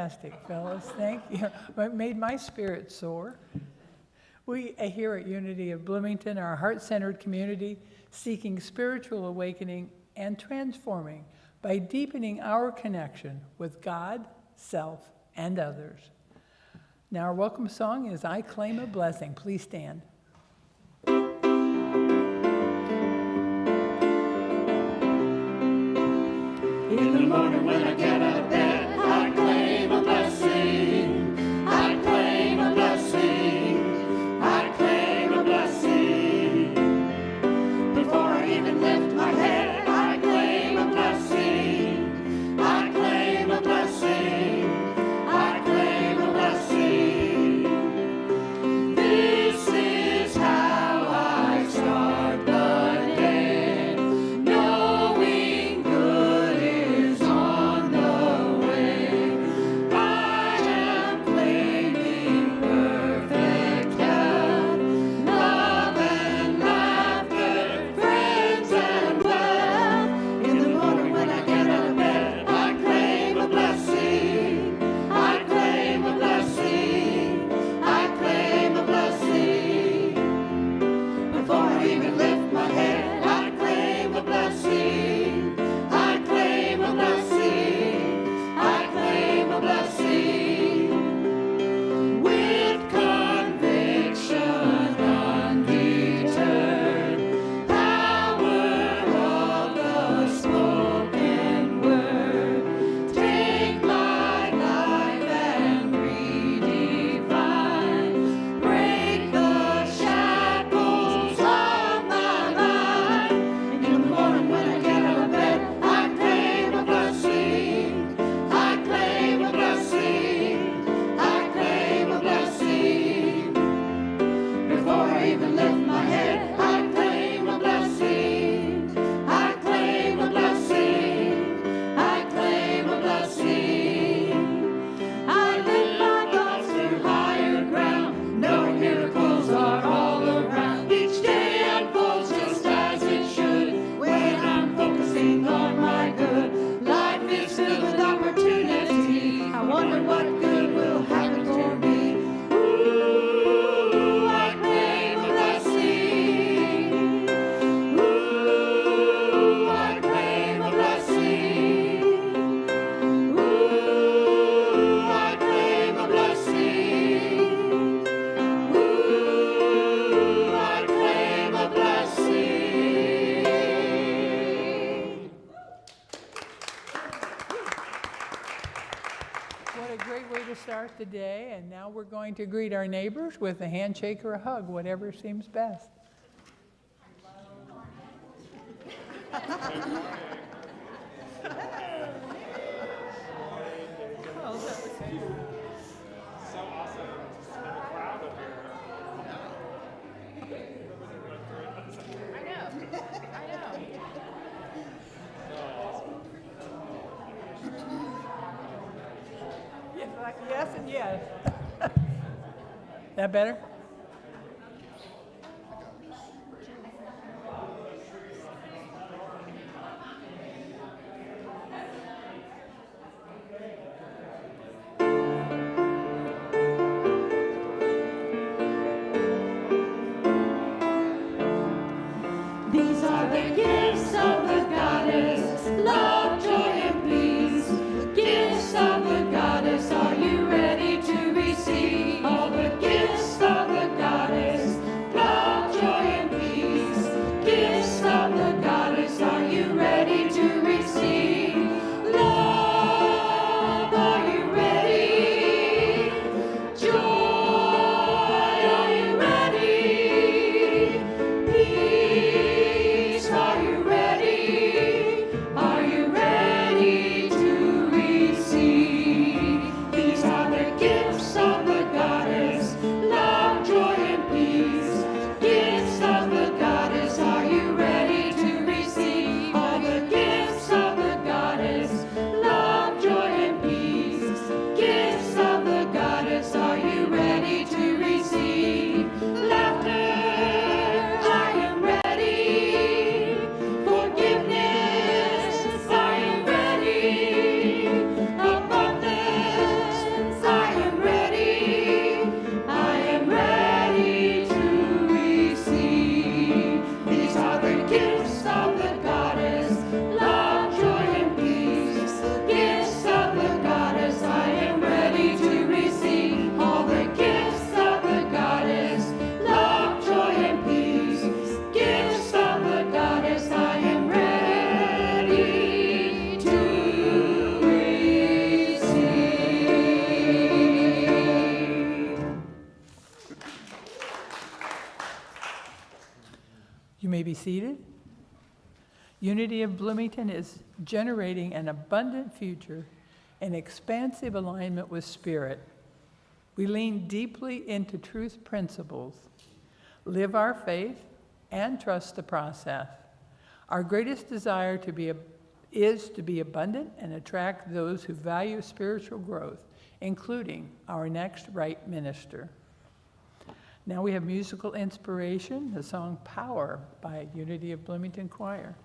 fantastic, fellas. Thank you. It made my spirit soar. We here at Unity of Bloomington are a heart-centered community seeking spiritual awakening and transforming by deepening our connection with God, self, and others. Now our welcome song is I Claim a Blessing. Please stand. In the morning when I get out of bed, I claim a blessing. I claim a blessing. I claim a blessing. Before I even lift my head, I claim a blessing. I claim a blessing. I claim a blessing. This is how I start the day, knowing good is on the way. I am claiming perfect health, love and laughter, friends and wealth. In the morning when I get out of bed, I claim a blessing. I claim a blessing. I claim a blessing. Before I even lift my head, I claim a blessing. I claim a blessing. I claim a blessing. With conviction undeterred, power of the spoken word. Take my life and redefine. Break the shackles of my mind. In the morning when I get out of bed, I claim a blessing. I claim a blessing. I claim a blessing. Before I even lift my head, I claim a blessing. I claim a blessing. I claim a blessing. I lift my thoughts to higher ground, knowing miracles are all around. Each day unfolds just as it should when I'm focusing on my good. Life is filled with opportunity. I wonder what good will happen for me. Ooh, I claim a blessing. Ooh, I claim a blessing. Ooh, I claim a blessing. Ooh, I claim a blessing. What a great way to start the day. And now we're going to greet our neighbors with a handshake or a hug, whatever seems best. Yes and yes. That better? These are the gifts of the goddess, love, joy, and peace. The gifts of the goddess, are you ready to receive? All the gifts of You may be seated. Unity of Bloomington is generating an abundant future in expansive alignment with Spirit. We lean deeply into truth principles, live our faith, and trust the process. Our greatest desire is to be abundant and attract those who value spiritual growth, including our next right minister. Now we have musical inspiration, the song Power by Unity of Bloomington Choir.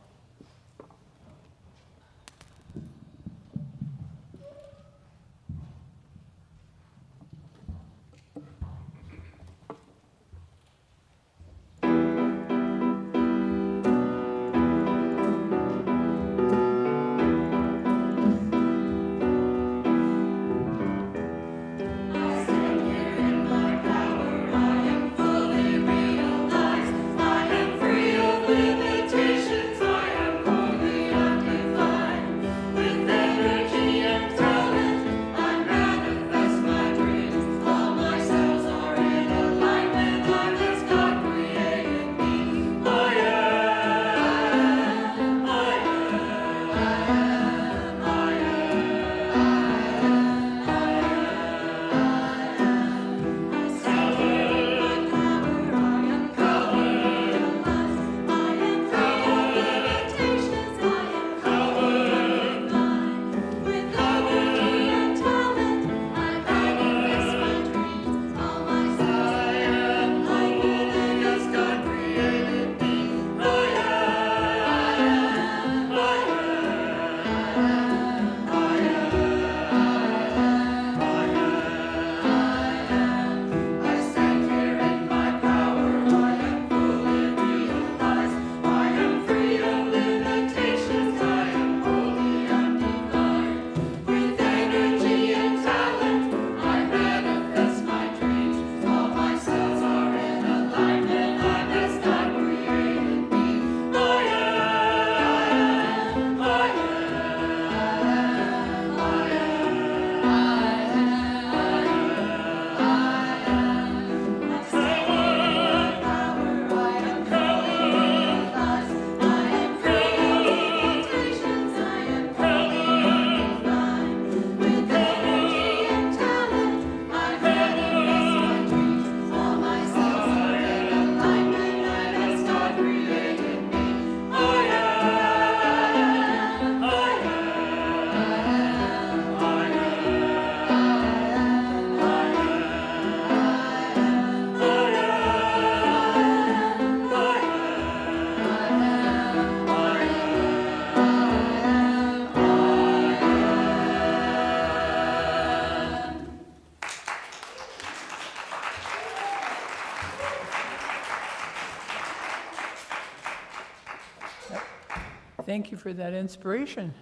Thank you for that inspiration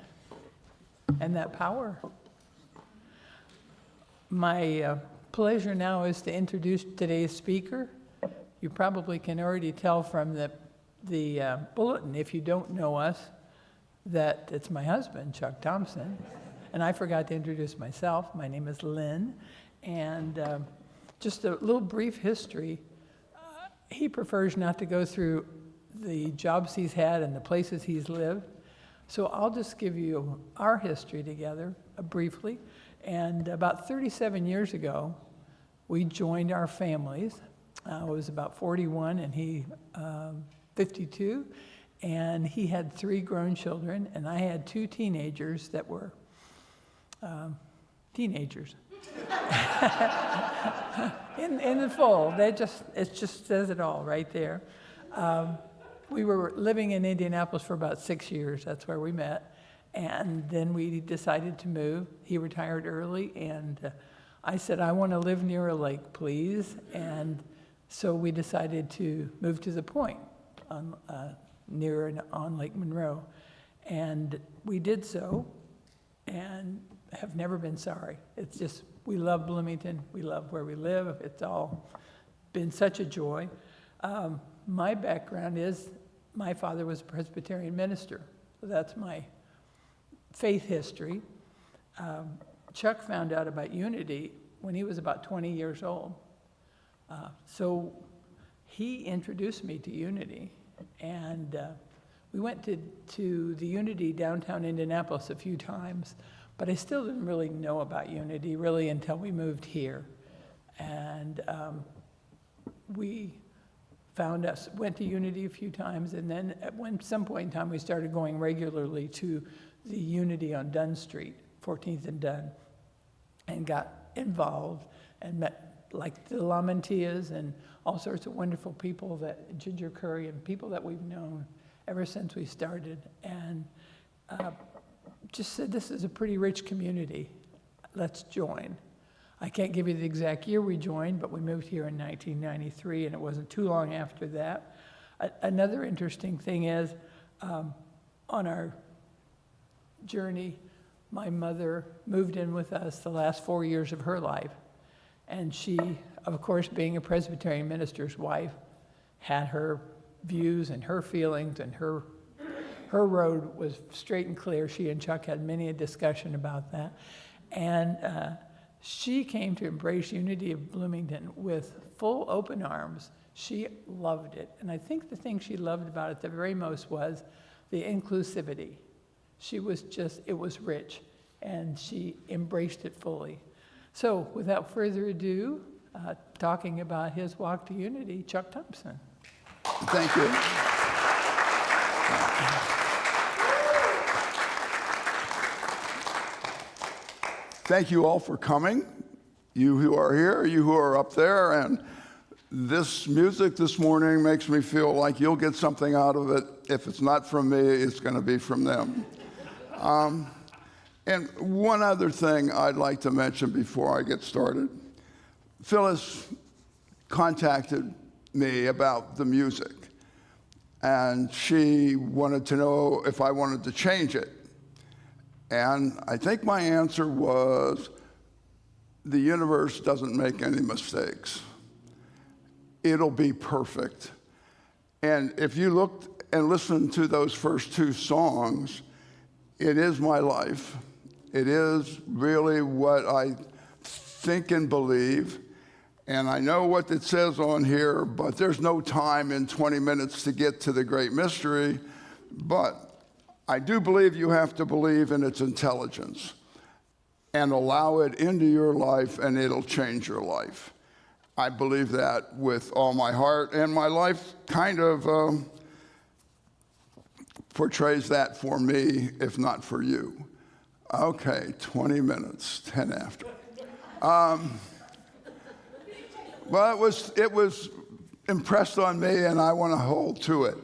and that power. My pleasure now is to introduce today's speaker. You probably can already tell from the bulletin, if you don't know us, that it's my husband, Chuck Thompson. And I forgot to introduce myself. My name is Lynn. And just a little brief history. He prefers not to go through the jobs he's had and the places he's lived. So I'll just give you our history together briefly. And about 37 years ago, we joined our families. I was about 41 and he 52. And he had 3 grown children, and I had 2 teenagers that were teenagers. in the full, it just says it all right there. We were living in Indianapolis for about 6 years. That's where we met. And then we decided to move. He retired early, and I said, I want to live near a lake, please. And so we decided to move to the Point near and on Lake Monroe. And we did so, and have never been sorry. It's just, we love Bloomington. We love where we live. It's all been such a joy. My background is, my father was a Presbyterian minister. So that's my faith history. Chuck found out about Unity when he was about 20 years old. So he introduced me to Unity. And we went to the Unity downtown Indianapolis a few times, but I still didn't really know about Unity really until we moved here. And we went to Unity a few times, and then at some point in time, we started going regularly to the Unity on Dunn Street, 14th and Dunn, and got involved and met like the Lamantias and all sorts of wonderful people, that Ginger Curry and people that we've known ever since we started, and just said, this is a pretty rich community, let's join. I can't give you the exact year we joined, but we moved here in 1993, and it wasn't too long after that. Another interesting thing is, on our journey, my mother moved in with us the last 4 years of her life. And she, of course, being a Presbyterian minister's wife, had her views and her feelings, and her road was straight and clear. She and Chuck had many a discussion about that. And she came to embrace Unity of Bloomington with full open arms. She loved it. And I think the thing she loved about it the very most was the inclusivity. She was just, it was rich, and she embraced it fully. So without further ado, talking about his walk to Unity, Chuck Thompson. Thank you. Thank you all for coming, you who are here, you who are up there, and this music this morning makes me feel like you'll get something out of it. If it's not from me, it's going to be from them. And one other thing I'd like to mention before I get started. Phyllis contacted me about the music, and she wanted to know if I wanted to change it. And I think my answer was, the universe doesn't make any mistakes. It'll be perfect. And if you looked and listened to those first two songs, it is my life. It is really what I think and believe. And I know what it says on here, but there's no time in 20 minutes to get to the great mystery. But I do believe you have to believe in its intelligence and allow it into your life, and it'll change your life. I believe that with all my heart, and my life kind of portrays that for me, if not for you. Okay, 20 minutes, 10 after. Well, it was impressed on me, and I want to hold to it.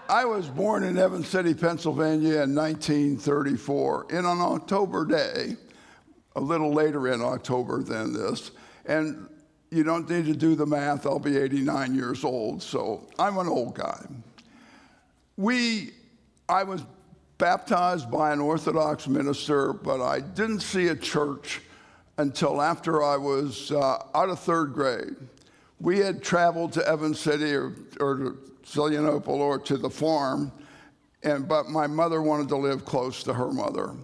I was born in Evans City, Pennsylvania in 1934, in an October day, a little later in October than this. And you don't need to do the math, I'll be 89 years old, so I'm an old guy. I was baptized by an Orthodox minister, but I didn't see a church until after I was out of third grade. We had traveled to Evans City or to Zelienople or to the farm, but my mother wanted to live close to her mother.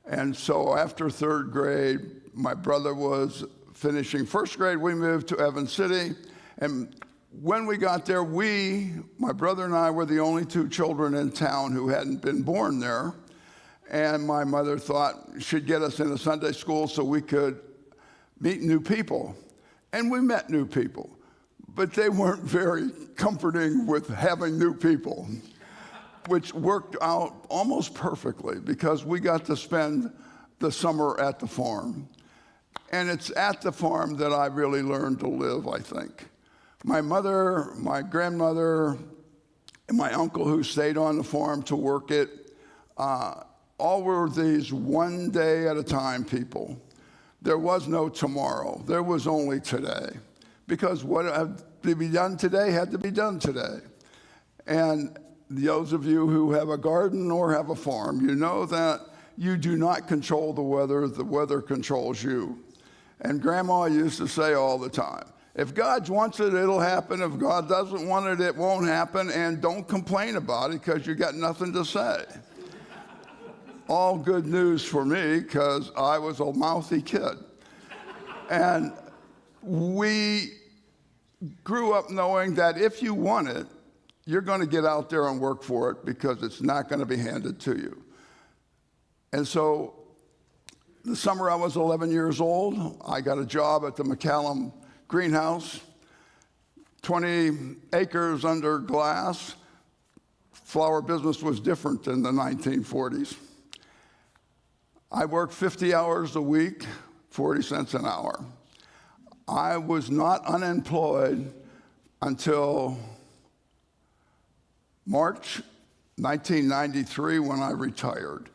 And so after third grade, my brother was finishing first grade, we moved to Evans City. And when we got there, my brother and I were the only two children in town who hadn't been born there. And my mother thought she'd get us into Sunday school so we could meet new people. And we met new people, but they weren't very comforting with having new people, which worked out almost perfectly because we got to spend the summer at the farm. And it's at the farm that I really learned to live, I think. My mother, my grandmother, and my uncle who stayed on the farm to work it, all were these one day at a time people. There was no tomorrow. There was only today. Because what had to be done today had to be done today. And those of you who have a garden or have a farm, you know that you do not control the weather controls you. And Grandma used to say all the time, if God wants it, it'll happen. If God doesn't want it, it won't happen. And don't complain about it because you got nothing to say. All good news for me because I was a mouthy kid. And we grew up knowing that if you want it, you're going to get out there and work for it because it's not going to be handed to you. And so the summer I was 11 years old, I got a job at the McCallum greenhouse, 20 acres under glass. Flower business was different in the 1940s. I worked 50 hours a week, 40 cents an hour. I was not unemployed until March 1993 when I retired.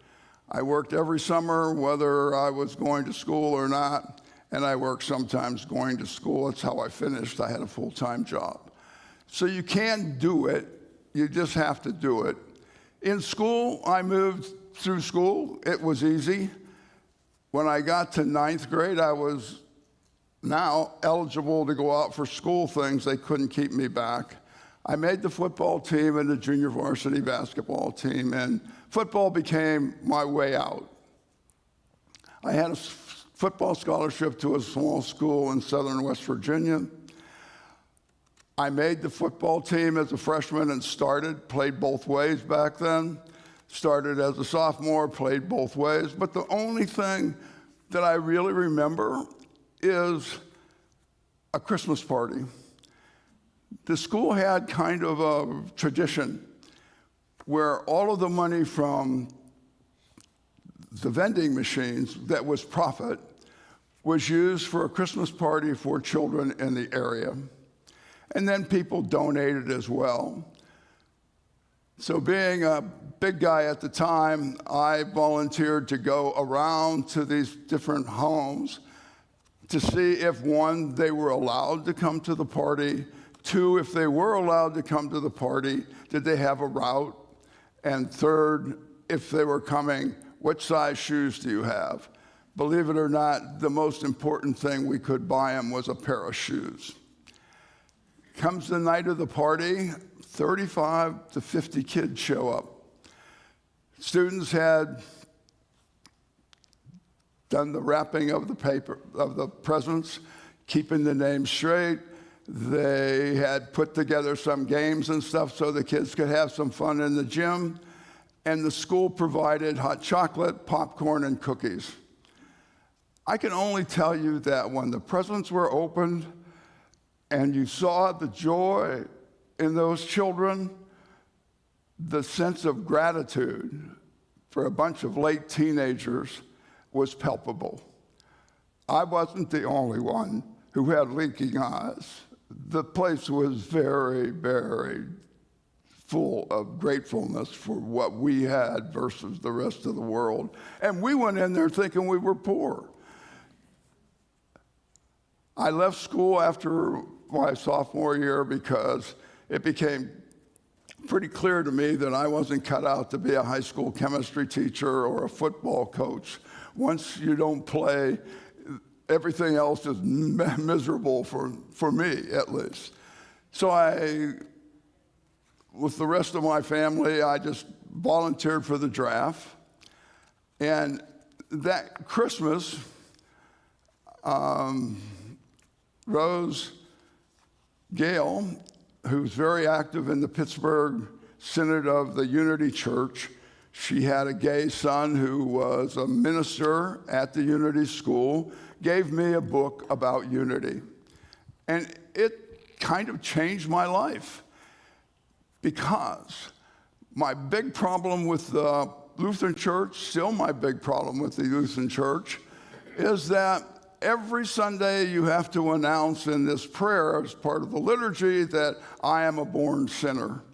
I worked every summer, whether I was going to school or not, and I worked sometimes going to school. That's how I finished. I had a full-time job. So you can do it. You just have to do it. In school, I moved through school. It was easy. When I got to 9th grade, I was now eligible to go out for school things. They couldn't keep me back. I made the football team and the junior varsity basketball team, and football became my way out. I had a football scholarship to a small school in southern West Virginia. I made the football team as a freshman and played both ways back then. Started as a sophomore, played both ways. But the only thing that I really remember is a Christmas party. The school had kind of a tradition where all of the money from the vending machines that was profit was used for a Christmas party for children in the area. And then people donated as well. So being a big guy at the time, I volunteered to go around to these different homes to see if, one, they were allowed to come to the party, two, if they were allowed to come to the party, did they have a route, and third, if they were coming, which size shoes do you have? Believe it or not, the most important thing we could buy them was a pair of shoes. Comes the night of the party, 35 to 50 kids show up. Students had done the wrapping of the paper, of the presents, keeping the names straight. They had put together some games and stuff so the kids could have some fun in the gym. And the school provided hot chocolate, popcorn, and cookies. I can only tell you that when the presents were opened and you saw the joy in those children, the sense of gratitude for a bunch of late teenagers was palpable. I wasn't the only one who had leaking eyes. The place was very, very full of gratefulness for what we had versus the rest of the world. And we went in there thinking we were poor. I left school after my sophomore year because it became pretty clear to me that I wasn't cut out to be a high school chemistry teacher or a football coach. Once you don't play, everything else is miserable for me, at least. So with the rest of my family, I just volunteered for the draft. And that Christmas, Rose Gale, who's very active in the Pittsburgh Synod of the Unity Church, she had a gay son who was a minister at the Unity School, gave me a book about unity. And it kind of changed my life because my big problem with the Lutheran Church, still my big problem with the Lutheran Church, is that every Sunday you have to announce in this prayer as part of the liturgy that I am a born sinner.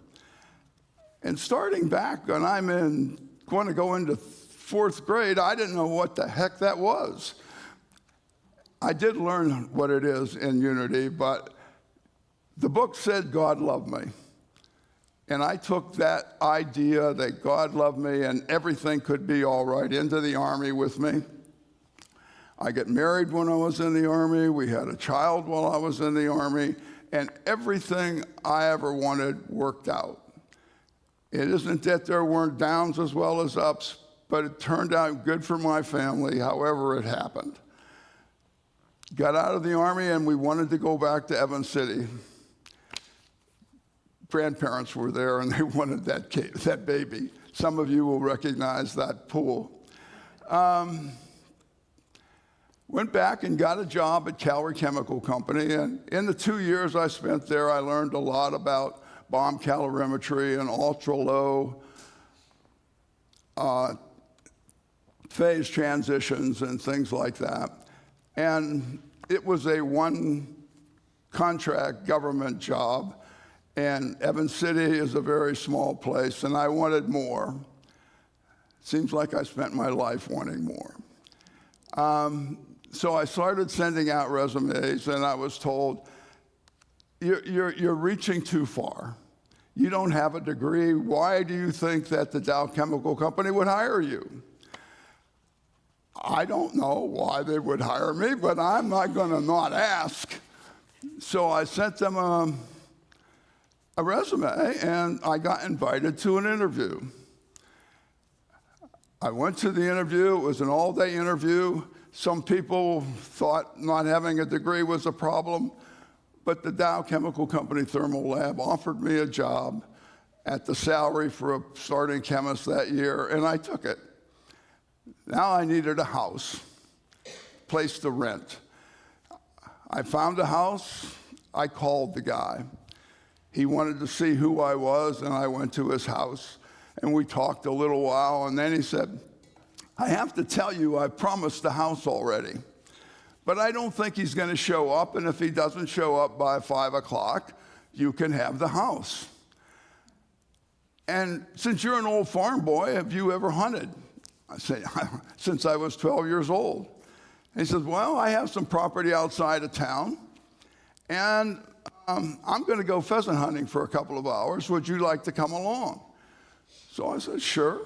And starting back when I'm going to go into 4th grade, I didn't know what the heck that was. I did learn what it is in Unity, but the book said God loved me. And I took that idea that God loved me and everything could be all right into the Army with me. I got married when I was in the Army. We had a child while I was in the Army. And everything I ever wanted worked out. It isn't that there weren't downs as well as ups, but it turned out good for my family, however it happened. got out of the Army, and we wanted to go back to Evans City. Grandparents were there, and they wanted that baby. Some of you will recognize that pool. Went back and got a job at Calgary Chemical Company, and in the 2 years I spent there, I learned a lot about bomb calorimetry and ultra-low phase transitions and things like that. And it was a one-contract government job, and Evans City is a very small place, and I wanted more. Seems like I spent my life wanting more. So I started sending out resumes, and I was told, you're reaching too far. You don't have a degree. Why do you think that the Dow Chemical Company would hire you? I don't know why they would hire me, but I'm not going to not ask. So I sent them a resume, and I got invited to an interview. I went to the interview. It was an all-day interview. Some people thought not having a degree was a problem, but the Dow Chemical Company Thermal Lab offered me a job at the salary for a starting chemist that year, and I took it. Now I needed a house, place to rent. I found a house. I called the guy. He wanted to see who I was, and I went to his house, and we talked a little while, and then he said, I have to tell you, I promised the house already, but I don't think he's going to show up, and if he doesn't show up by 5 o'clock, you can have the house. And since you're an old farm boy, have you ever hunted? I say, since I was 12 years old. And he says, well, I have some property outside of town, and I'm going to go pheasant hunting for a couple of hours. Would you like to come along? So I said, sure.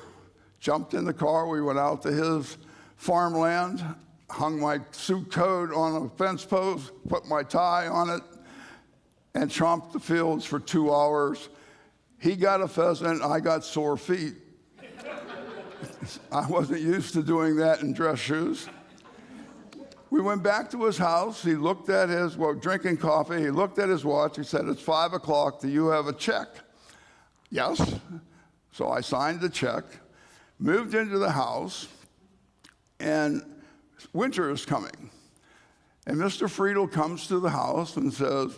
Jumped in the car. We went out to his farmland, hung my suit coat on a fence post, put my tie on it, and tromped the fields for 2 hours. He got a pheasant. I got sore feet. I wasn't used to doing that in dress shoes. We went back to his house. He looked at drinking coffee. He looked at his watch. He said, it's 5 o'clock. Do you have a check? Yes. So I signed the check, moved into the house, and winter is coming. And Mr. Friedel comes to the house and says,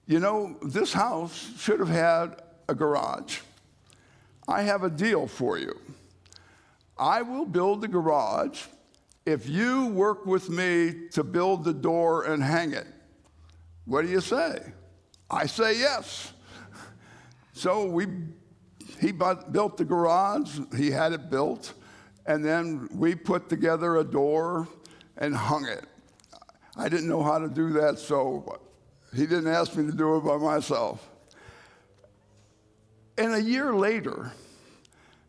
you know, this house should have had a garage. I have a deal for you. I will build the garage if you work with me to build the door and hang it. What do you say? I say yes. So he built the garage, he had it built, and then we put together a door and hung it. I didn't know how to do that, so he didn't ask me to do it by myself. And a year later,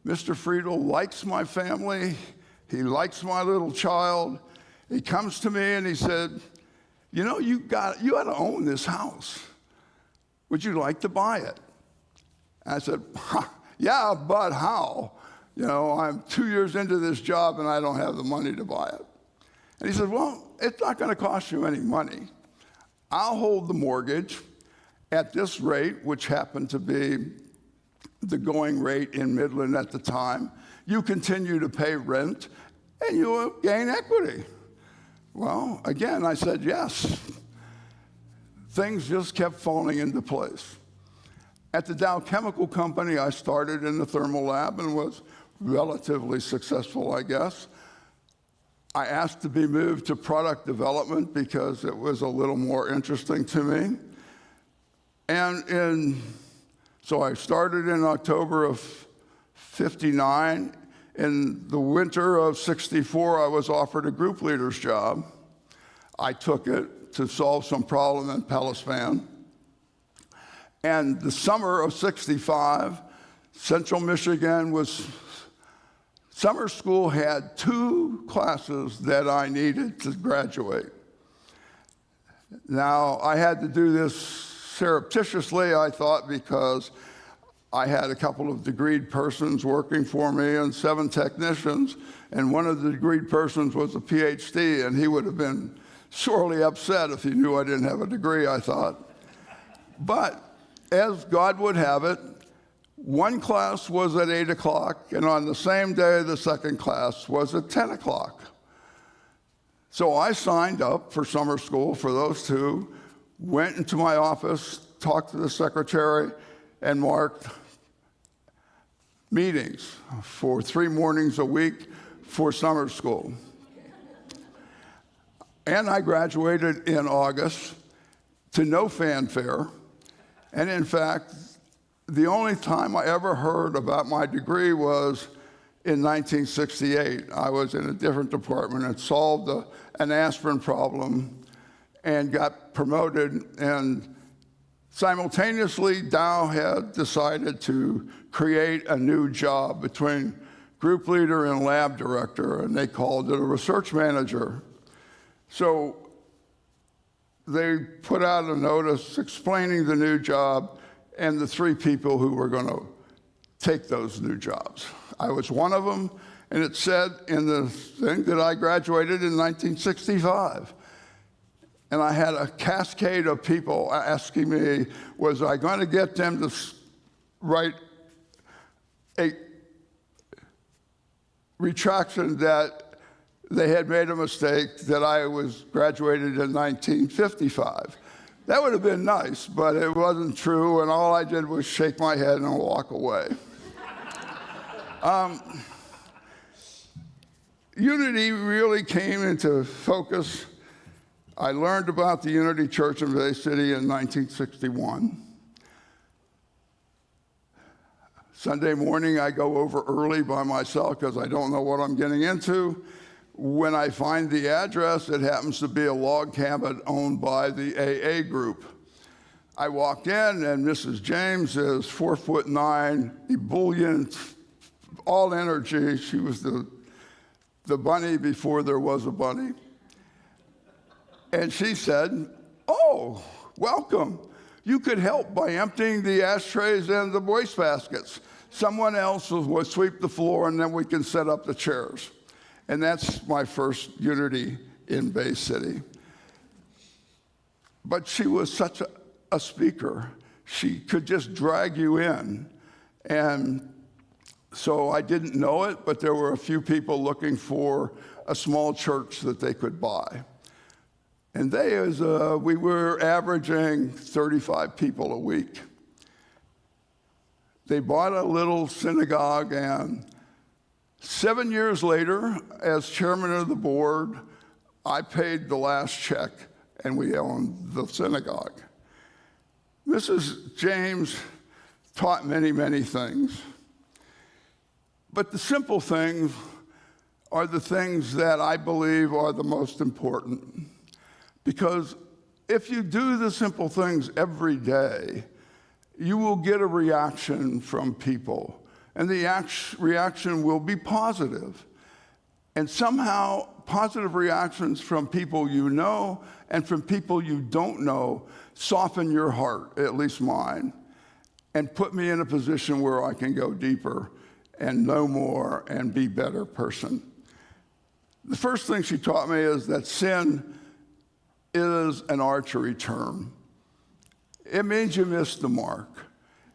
Mr. Friedel likes my family. He likes my little child. He comes to me and he said, you know, you got to own this house. Would you like to buy it? And I said, yeah, but how? You know, I'm 2 years into this job and I don't have the money to buy it. And he said, well, it's not going to cost you any money. I'll hold the mortgage at this rate, which happened to be the going rate in Midland at the time. You continue to pay rent, and you will gain equity. Well, again, I said yes. Things just kept falling into place. At the Dow Chemical Company, I started in the thermal lab and was relatively successful, I guess. I asked to be moved to product development because it was a little more interesting to me. So I started in October of '59. In the winter of '64, I was offered a group leader's job. I took it to solve some problem in Palispan. And the summer of '65, Central Michigan summer school had 2 classes that I needed to graduate. Now, I had to do this surreptitiously, I thought, because I had a couple of degreed persons working for me and 7 technicians, and one of the degreed persons was a PhD, and he would have been sorely upset if he knew I didn't have a degree, I thought. But as God would have it, one class was at 8 o'clock, and on the same day, the second class was at 10 o'clock. So I signed up for summer school for those two, went into my office, talked to the secretary, and marked meetings for 3 mornings a week for summer school. And I graduated in August to no fanfare. And in fact, the only time I ever heard about my degree was in 1968. I was in a different department and solved an aspirin problem and got promoted. And simultaneously, Dow had decided to create a new job between group leader and lab director, and they called it a research manager. So they put out a notice explaining the new job and the 3 people who were going to take those new jobs. I was one of them, and it said in the thing that I graduated in 1965. And I had a cascade of people asking me, was I going to get them to write a retraction that they had made a mistake, that I was graduated in 1955. That would have been nice, but it wasn't true, and all I did was shake my head and walk away. Unity really came into focus. I learned about the Unity Church in Bay City in 1961. Sunday morning, I go over early by myself because I don't know what I'm getting into. When I find the address, it happens to be a log cabin owned by the AA group. I walk in, and Mrs. James is 4'9", ebullient, all energy. She was the bunny before there was a bunny. And she said, "Oh, welcome. You could help by emptying the ashtrays and the wastebaskets. Someone else will sweep the floor, and then we can set up the chairs." And that's my first Unity in Bay City. But she was such a speaker. She could just drag you in. And so I didn't know it, but there were a few people looking for a small church that they could buy. And we were averaging 35 people a week. They bought a little synagogue, and 7 years later, as chairman of the board, I paid the last check, and we owned the synagogue. Mrs. James taught many, many things. But the simple things are the things that I believe are the most important. Because if you do the simple things every day, you will get a reaction from people. And the reaction will be positive. And somehow, positive reactions from people you know and from people you don't know soften your heart, at least mine, and put me in a position where I can go deeper and know more and be a better person. The first thing she taught me is that sin is an archery term. It means you missed the mark.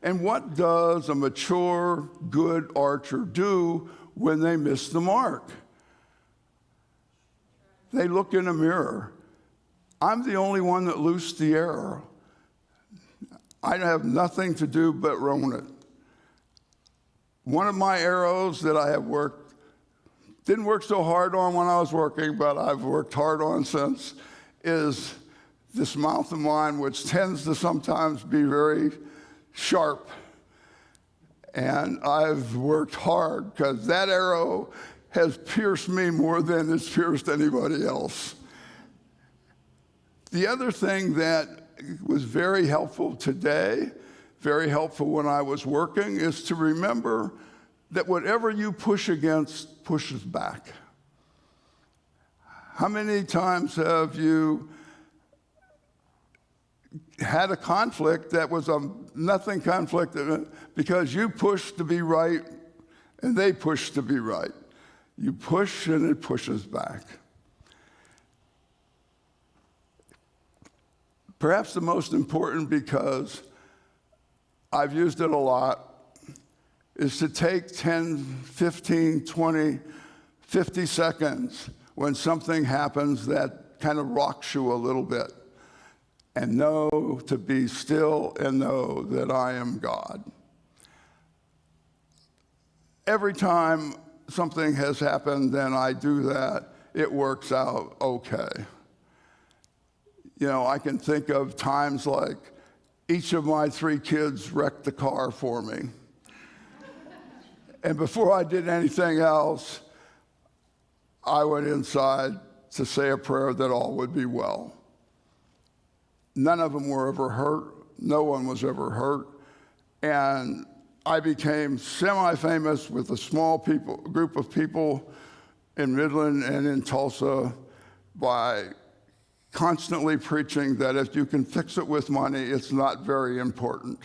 And what does a mature, good archer do when they miss the mark? They look in a mirror. I'm the only one that loosed the arrow. I have nothing to do but run it. One of my arrows that I have worked, didn't work so hard on when I was working, but I've worked hard on since, is this mouth of mine, which tends to sometimes be very sharp. And I've worked hard because that arrow has pierced me more than it's pierced anybody else. The other thing that was very helpful today, very helpful when I was working, is to remember that whatever you push against pushes back. How many times have you had a conflict that was a nothing conflict because you pushed to be right and they pushed to be right? You push and it pushes back. perhaps the most important because I've used it a lot, is to take 10, 15, 20, 50 seconds when something happens that kind of rocks you a little bit, and know to be still and know that I am God. Every time something has happened and I do that, it works out okay. You know, I can think of times like each of my 3 kids wrecked the car for me. And before I did anything else, I went inside to say a prayer that all would be well. None of them were ever hurt. No one was ever hurt. And I became semi-famous with a small group of people in Midland and in Tulsa by constantly preaching that if you can fix it with money, it's not very important.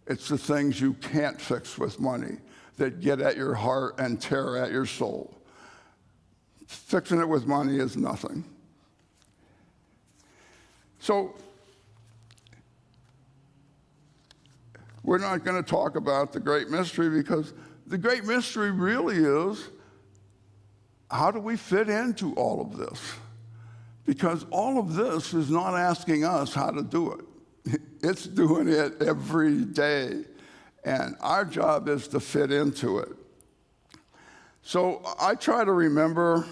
It's the things you can't fix with money that get at your heart and tear at your soul. Fixing it with money is nothing. So, we're not going to talk about the great mystery because the great mystery really is, how do we fit into all of this? Because all of this is not asking us how to do it. It's doing it every day. And our job is to fit into it. So I try to remember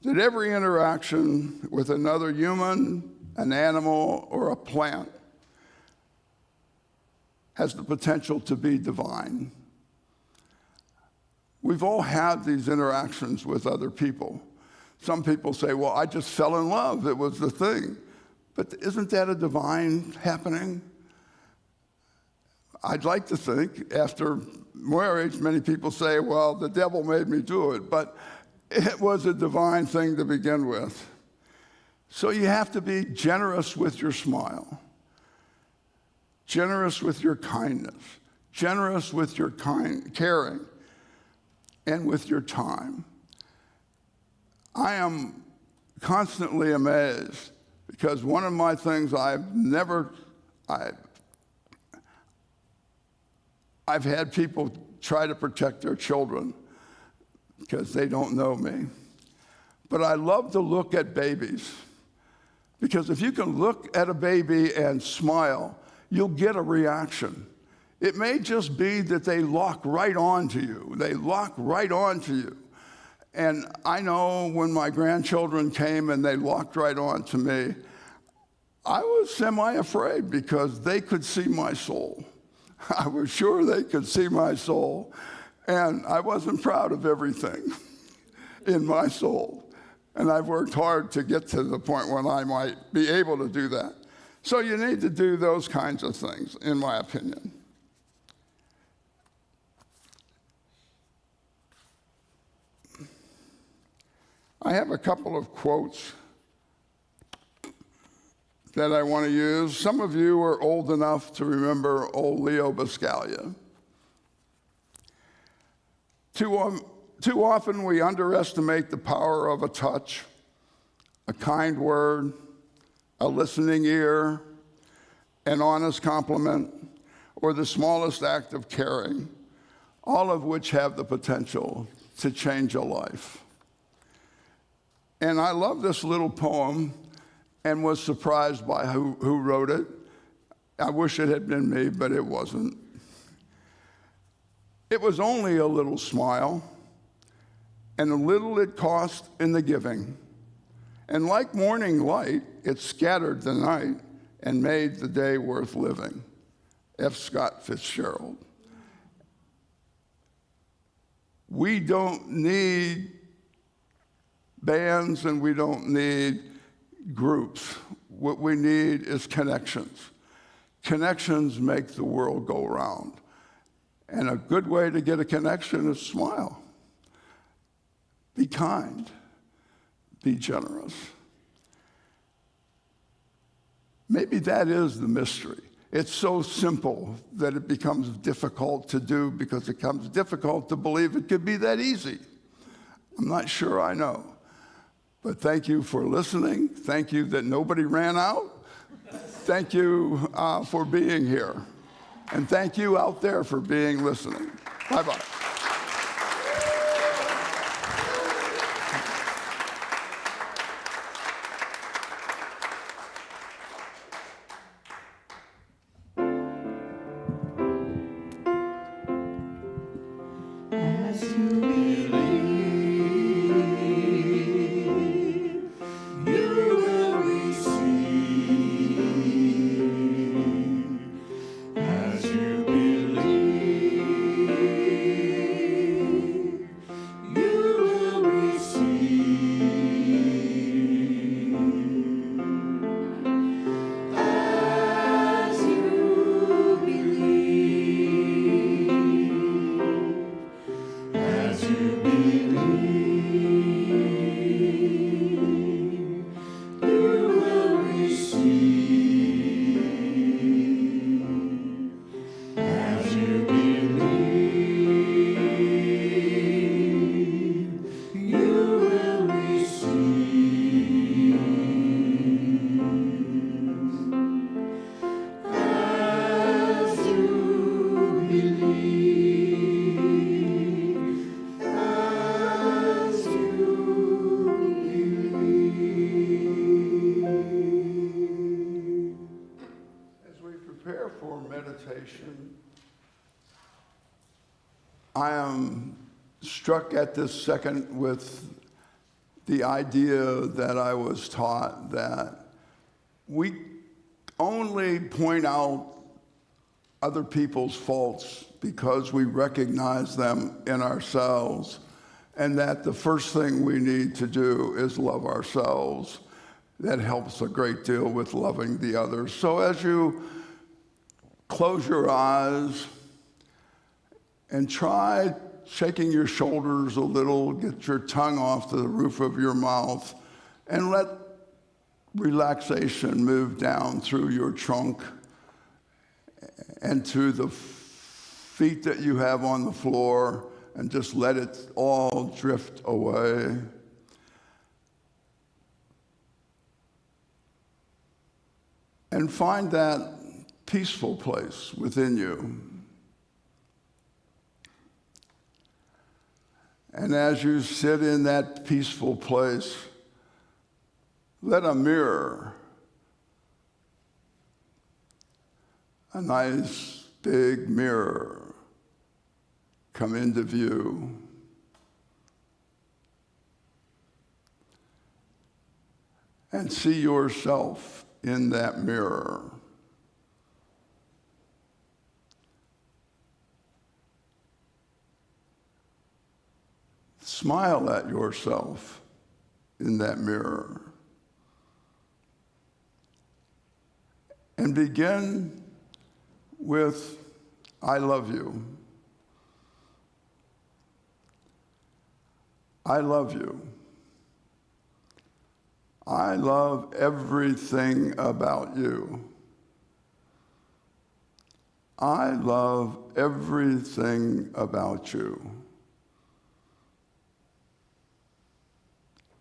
that every interaction with another human, an animal, or a plant has the potential to be divine. We've all had these interactions with other people. Some people say, well, I just fell in love. It was the thing. But isn't that a divine happening? I'd like to think, after marriage, many people say, well, the devil made me do it. But it was a divine thing to begin with. So you have to be generous with your smile, generous with your kindness, generous with your caring, and with your time. I am constantly amazed because one of my things I've had people try to protect their children because they don't know me. But I love to look at babies because if you can look at a baby and smile, you'll get a reaction. It may just be that they lock right onto you. They lock right onto you. And I know when my grandchildren came and they locked right onto me, I was semi-afraid because they could see my soul. I was sure they could see my soul, and I wasn't proud of everything in my soul. And I've worked hard to get to the point when I might be able to do that. So you need to do those kinds of things, in my opinion. I have a couple of quotes that I want to use. Some of you are old enough to remember old Leo Buscaglia. Too often we underestimate the power of a touch, a kind word, a listening ear, an honest compliment, or the smallest act of caring, all of which have the potential to change a life. And I love this little poem and was surprised by who wrote it. I wish it had been me, but it wasn't. It was only a little smile, and a little it cost in the giving. And like morning light, it scattered the night and made the day worth living. F. Scott Fitzgerald. We don't need bands and we don't need groups. What we need is connections. Connections make the world go round. And a good way to get a connection is smile. Be kind. Be generous. Maybe that is the mystery. It's so simple that it becomes difficult to do because it becomes difficult to believe it could be that easy. I'm not sure I know. But thank you for listening. Thank you that nobody ran out. Thank you for being here. And thank you out there for listening. Bye-bye. As you believe, you will receive. As you believe, you will receive. As you believe, as you believe, you will receive. As you believe, you will receive. As you believe, as you believe. As we prepare for meditation, I am struck at this second with the idea that I was taught that we only point out other people's faults because we recognize them in ourselves, and that the first thing we need to do is love ourselves. That helps a great deal with loving the others. So as you close your eyes and try shaking your shoulders a little, get your tongue off the roof of your mouth, and let relaxation move down through your trunk and to the feet that you have on the floor, and just let it all drift away. And find that peaceful place within you. And as you sit in that peaceful place, let a mirror, a nice big mirror, come into view. And see yourself in that mirror. Smile at yourself in that mirror. And begin with, I love you. I love you. I love everything about you. I love everything about you.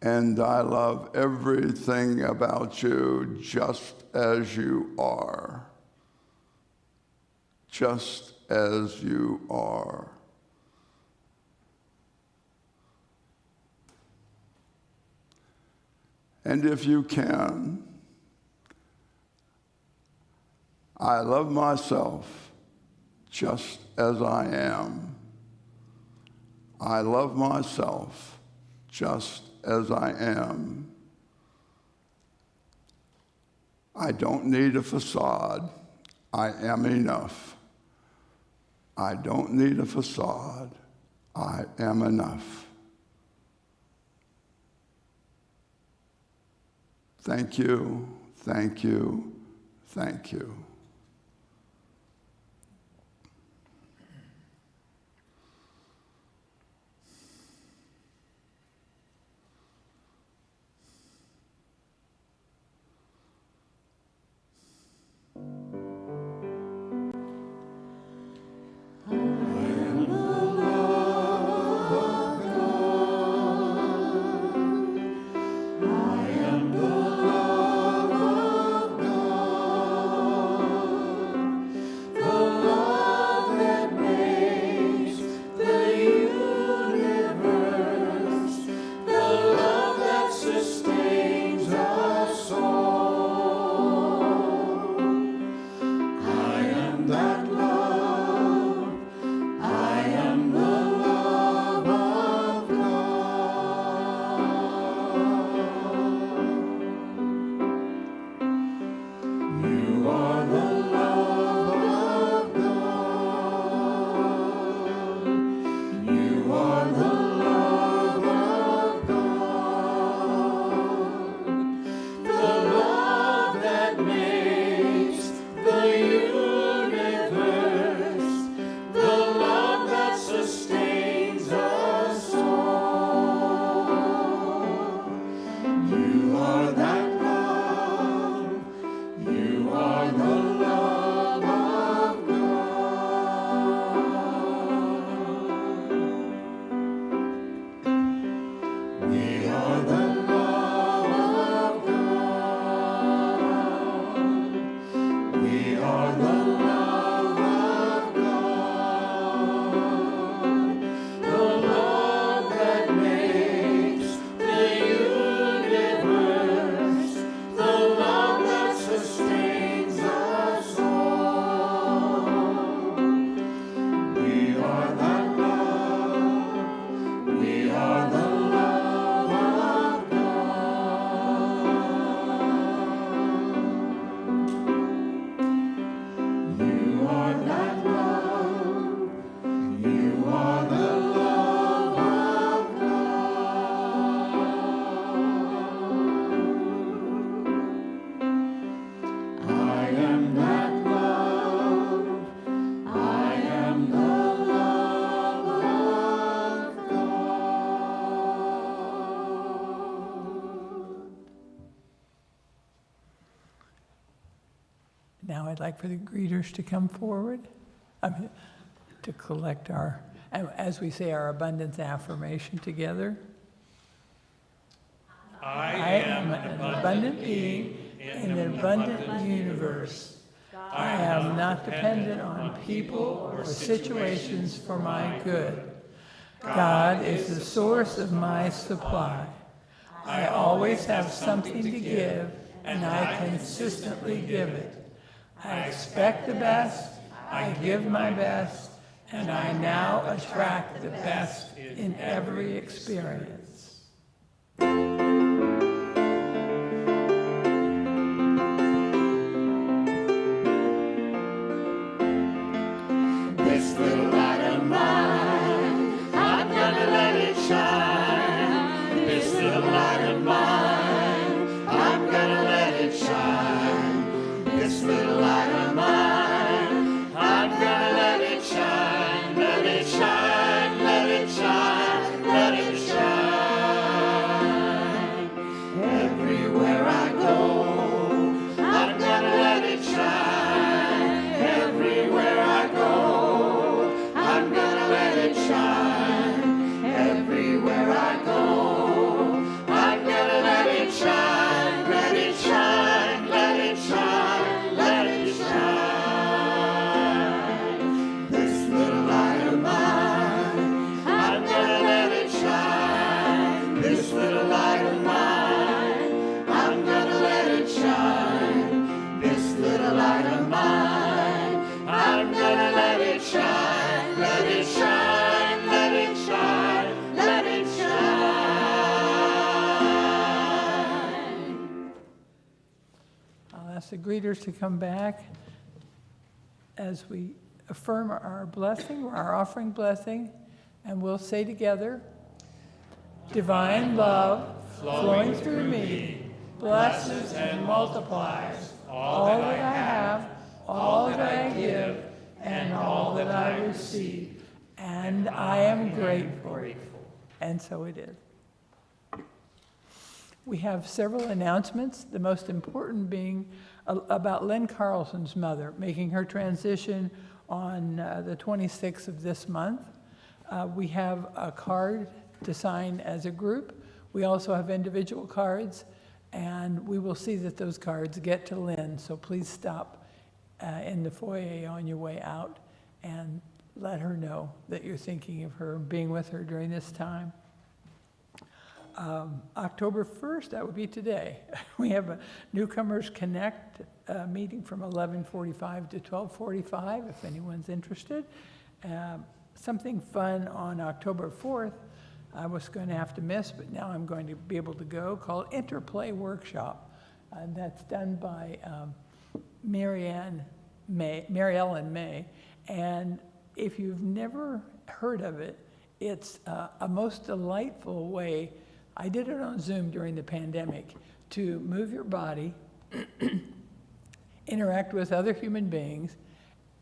And I love everything about you just as you are. Just as you are. And if you can, I love myself just as I am. I love myself just as I am. I don't need a facade. I am enough. I don't need a facade. I am enough. Thank you, thank you, thank you. I am the love of God. I'd like for the greeters to come forward to collect our, as we say, our abundance affirmation together. I am an abundant being in an abundant universe. I am not dependent on people or situations for my good. God is the source of my supply. I always have something to give, and I consistently give it. I expect the best, I give my best, and I now attract the best in every experience. This little light of mine, I'm gonna let it shine. This little light of mine, I'm gonna let it shine. This little light of mine, I'm gonna let it shine. Let it shine, let it shine, let it shine. Everywhere I go, I'm gonna let it shine. Everywhere I go, I'm gonna let it shine. Everywhere I go, I'm gonna let it shine. Let it shine, let it shine, let it shine. This little light of mine, I'm gonna let it shine. This little light of mine, I'm gonna let it shine. This little light of mine, I'm gonna let it shine. Let it shine, let it shine, let it shine. I'll ask the greeters to come back as we affirm our blessing, our offering blessing, and we'll say together, divine love flowing through me blesses and multiplies all that I have, all that I give, and all that I receive. And I am grateful. And so it is. We have several announcements, the most important being about Lynn Carlson's mother, making her transition on the 26th of this month. We have a card to sign as a group. We also have individual cards, and we will see that those cards get to Lynn, so please stop in the foyer on your way out and let her know that you're thinking of her, being with her during this time. October 1st, that would be today, we have a Newcomers Connect meeting from 11:45 to 12:45, if anyone's interested. Something fun on October 4th, I was going to have to miss, but now I'm going to be able to go, called Interplay Workshop. That's done by Mary Ellen May. And if you've never heard of it, it's a most delightful way. I did it on Zoom during the pandemic to move your body, interact with other human beings.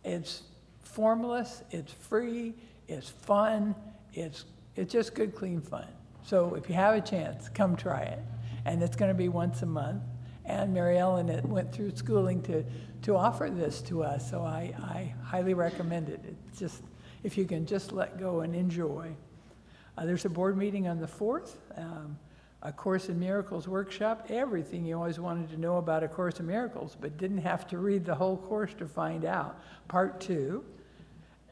It's formless, it's free, it's fun, it's just good, clean fun. So if you have a chance, come try it. And it's going to be once a month. And Mary Ellen went through schooling to offer this to us, so I highly recommend it. It's just, if you can just let go and enjoy. There's a board meeting on the 4th, a Course in Miracles workshop, everything you always wanted to know about A Course in Miracles, but didn't have to read the whole course to find out. Part 2,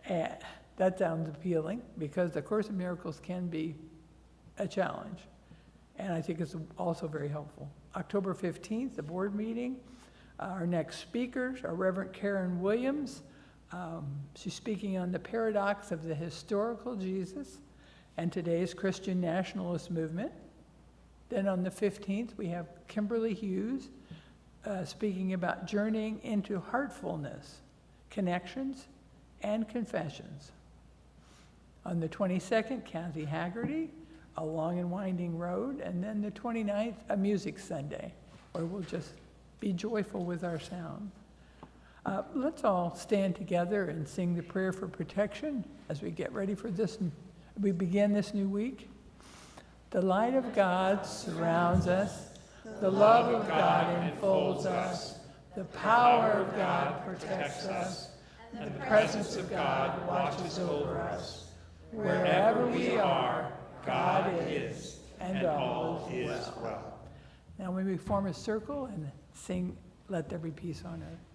that sounds appealing, because the Course in Miracles can be a challenge, and I think it's also very helpful. October 15th, the board meeting. Our next speakers are Reverend Karen Williams. She's speaking on the paradox of the historical Jesus and today's Christian nationalist movement. Then on the 15th, we have Kimberly Hughes speaking about journeying into heartfulness, connections, and confessions. On the 22nd, Kathy Haggerty, A Long and Winding Road, and then the 29th, a Music Sunday, where we'll just be joyful with our sound. Let's all stand together and sing the prayer for protection as we get ready for this. We begin this new week. The light of God surrounds us. The love of God enfolds us. The power of God protects us, and the presence of God watches over us. Wherever we are, God is, and all is well. Now we form a circle and sing, "Let There Be Peace on Earth."